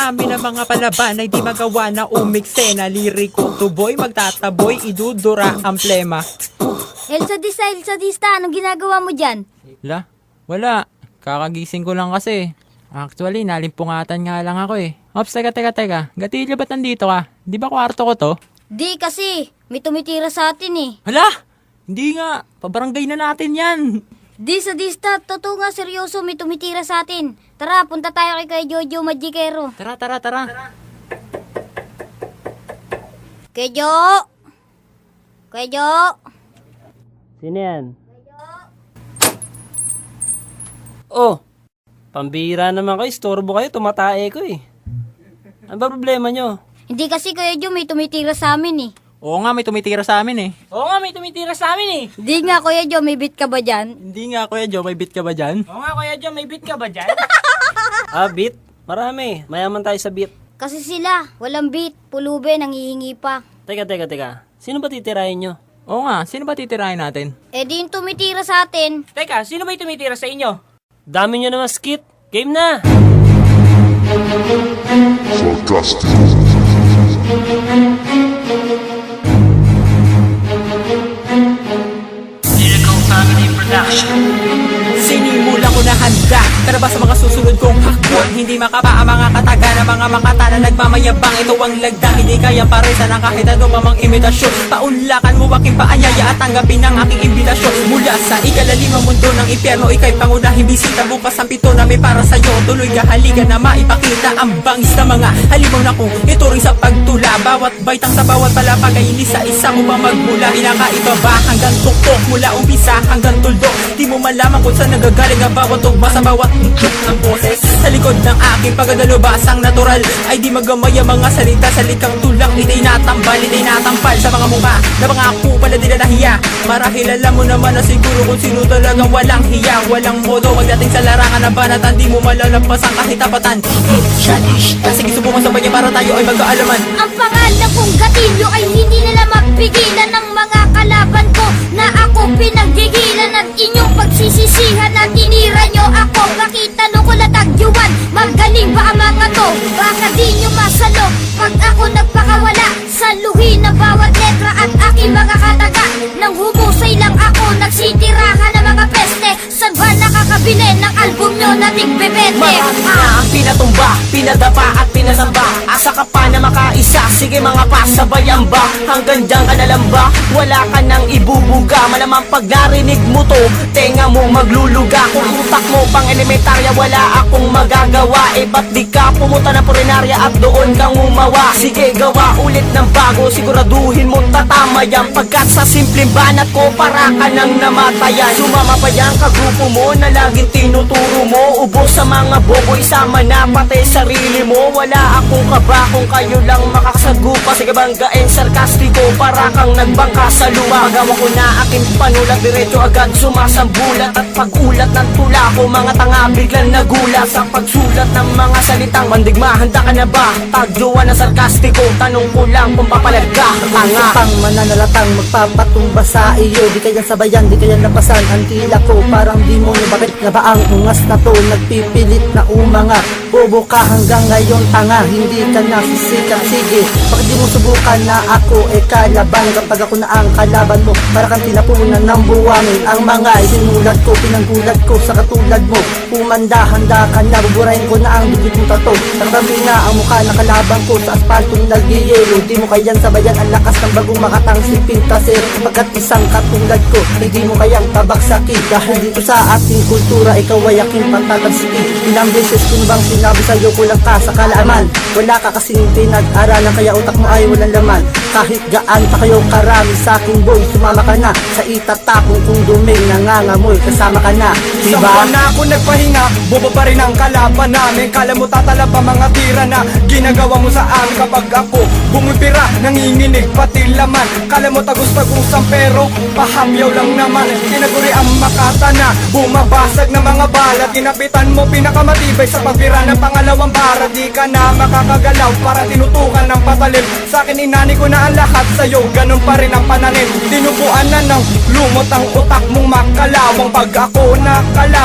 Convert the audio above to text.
sa amin ang mga palaban ay di magawa na umikse na liriko. Tuboy, magtataboy, idudura ang plema. Elsa Dista, anong ginagawa mo dyan? Wala. Kakagising ko lang kasi. Actually, nalimpungatan nga lang ako eh. Ops, teka. Gatilyo, ba't nandito ka? Di ba kwarto ko to? Di kasi, may tumitira sa atin eh. Hala! Hindi nga. Pabarangay na natin yan. Di sa Dista, totoo nga seryoso, may tumitira sa atin. Tara, punta tayo kay Jojo Magikero. Tara. Kejo! Sino yan? Oh, pambihira naman kayo. Istorbo kayo. Tumatae ko eh. Ano ba problema nyo? Hindi kasi Kuya Jo, may tumitira sa amin eh. Oo nga, may tumitira sa amin eh. Oo nga, may tumitira sa amin eh. Di nga Kuya Jo, may bit ka ba dyan? Hindi nga, Kuya Joe, may bit ka ba dyan? Oo nga, Kuya John, may beat ka ba dyan? Beat? Marami. Mayaman tayo sa beat. Kasi sila, walang bit, pulube, nangihingi pa. Teka. Sino ba titirahin nyo? Oo nga, sino ba titirahin natin? Eh di yung tumitira sa atin. Teka, sino ba yung tumitira sa inyo? Dami nyo naman skit. Game na! Sarcastic. Sinimula ko na handa para ba sa mga susunod kong hakbang. Hindi makapa ang mga kataga ng mga makata na nagmamayabang. Ito ang lagda, hindi kaya paresa ng kahit ano pa mang imitasyon. Paunlakan mo aking paanyaya at tanggapin ang aking imbitasyon. Mula sa ikalalimang mundo ng impyerno, ika'y pangunahing bisita. Bukas ang pito na may para sa'yo. Tuloy ka, halika na maipakita ang bangis na mga halimaw na kung ito rin sa pagtula. Bawat baitang sa bawat palapag ay isa-isa mo ba magmula. Pinakaibaba hanggang tuktok, mula umpisa hanggang tuldok. Di mo malaman kung saan nagagaling ang bawat tugma sa bawat tutok ng boses. Sa likod ng aking pagdalubasang natural ay di magamay ang mga salita. Sa likang tulang ita'y natambal, ita'y natampal sa mga mukha na pangako pala di na nahiya. Marahil alam mo naman na siguro kung sino talagang walang hiya. Walang modo magdating sa larangan na banatan. Di mo malalampas ang kahit tapatan. Sige, subukan sabay niya para tayo ay magkaalaman. Ang pangalan kong Gatilyo ay hindi nila mapigilan ng mga kalaban ko na ako pinaggigilan at inyong pagsisisihan na tinira nyo ako. Nakita nung ko latagyuan, magaling ba ang mga to? Baka di nyo masalo pag ako nagpakawala. Saluhin ang bawat letra at aking mga kataga. Nang humusay lang ako, nagsitirahan ng mga peste. Saan ba nakakabili ng album nyo na tigbebete? Marami na ang pinatumba, pinadapa at pinasamba. Asa ka pa na makaisa, sige mga pasabayan ba? Hanggang dyan ka na lang ba? Wala ka nang ibubuga. Malamang pag narinig mo to, tenga mo magluluga. Kung utak mo pang elementarya, wala akong magagawa. Eh ba't di ka pumunta ng purinarya at doon kang umawa? Sige gawa ulit ng bago, siguraduhin mo tatama yan. Pagkat sa simpleng banat ko, para ka nang namatayan. Sumama pa yan kagrupo mo na laging tinuturo mo. Ubos sa mga bobo, isama na pati sarili mo. Wala akong kaba kung kayo lang makakasagupa. Sige banggain sarkastiko, para kang nagbangka sa lupa. Magawa ko na aking panulat, diretso agad sumasambulat. At pag-ulat ng tula ko, mga tanga biglang nagulat. Sa pagsulat ng mga salitang mandigma, handa ka na ba? Tagluan na sarkastiko, tanong ko lang kung papalag ka. Tanga pang mananalatang magpapatumba sa iyo. Di kaya sabayan, di kaya lapasan ang tila ko. Parang demonyo, bakit na ba ang ungas na to? Nagpipilit na umangat, bobo ka hanggang ngayon tanga. Hindi ka nasisikat, sige bakit di mo subukan na ako kalaban? Kapag ako na ang kalaban mo, para kang tinapunan ng buwangin. Ang mga sinulat ko, pinanggulat ko sa katulad mo. Pumanda, handa ka na, buburahin ko na ang dugit mo tato. Nakatabi na ang mukha ng kalaban ko sa aspaltong nagyayelo. Di mo kayan sabayan ang lakas ng bagong makatang sipin. Kasi pagkat isang katulad ko, hindi mo kayang tabaksakin. Dahil dito sa ating kultura, ikaw ay aking patatabsikin. Ilang beses ko bang sinabi sa'yo, kulang ka sa kalaman. Wala ka kasing pinag-aralan, kaya utak mo ay walang laman. Kahit gaan pa kayo karami sa aking boy, sumama ka na sa itatapong kung duming nangangamoy. Kasama ka na, Sa diba? buwan na ako nagpahinga, bobo pa rin ang kalaban namin. Kala mo tatala pa mga tira na ginagawa mo sa amin. Kapag ako bumipira, nanginginig pati laman. Kala mo tagus-tagusan pero pahamyaw lang naman. Tinaguri ang makata na bumabasag ng mga bala. Tinapitan mo pinakamatibay sa pagpira ng pangalawang bara. Di ka na makakagalaw para tinutukan ng patalim. Sa akin inani ko na ang lahat, sa'yo ganun pa rin ang pananim. Tinubuan na ng lumot ang utak mong makalawang. Pag ako nakalabang